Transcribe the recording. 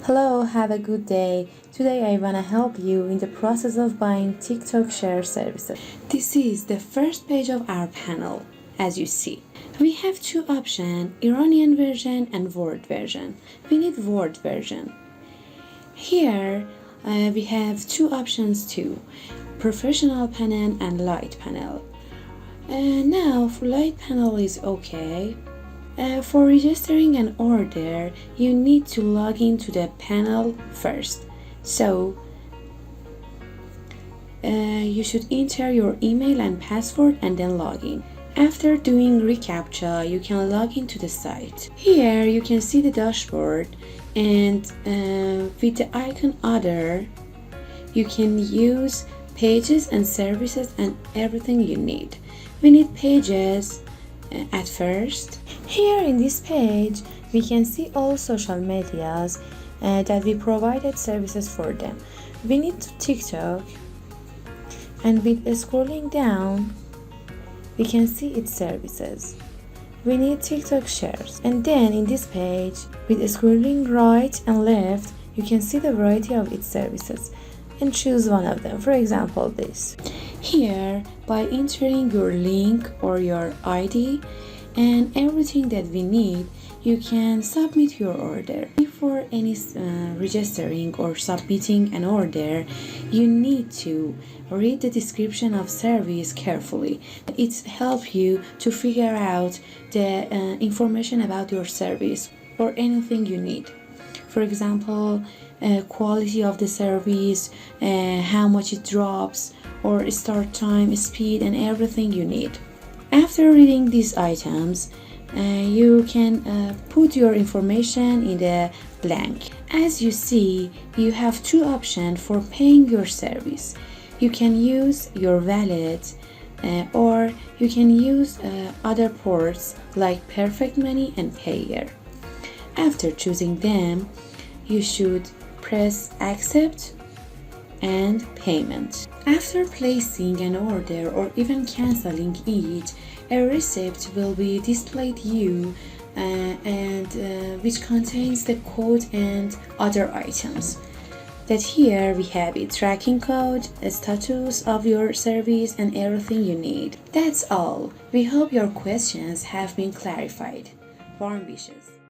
Hello, have a good day. Today I wanna help you in the process of buying TikTok Share services. This is the first page of our panel. As you see, we have two options, Iranian version and Word version. We need Word version. Here we have two options too, professional panel and light panel. Now for light panel is okay. For registering an order, you need to log into the panel first. So, you should enter your email and password and then log in. After doing reCAPTCHA, you can log into the site. Here you can see the dashboard, and with the icon Other, you can use pages and services and everything you need. We need pages at first. Here in this page, we can see all social medias that we provided services for them. We need TikTok, and with scrolling down, we can see its services. We need TikTok shares, and then in this page, with scrolling right and left, you can see the variety of its services and choose one of them. For example, this. Here, by entering your link or your ID and everything that we need, you can submit your order. Before any registering or submitting an order, you need to read the description of service carefully. It helps you to figure out the information about your service or anything you need. For example, quality of the service, how much it drops, or start time, speed, and everything you need. After reading these items, you can put your information in the blank. As you see, you have two options for paying your service. You can use your wallet or you can use other ports like Perfect Money and Payeer. After choosing them, you should press Accept and Payment. After placing an order or even canceling it, a receipt will be displayed you which contains the code and other items. That here we have a tracking code, a status of your service, and everything you need. That's all. We hope your questions have been clarified. Warm wishes.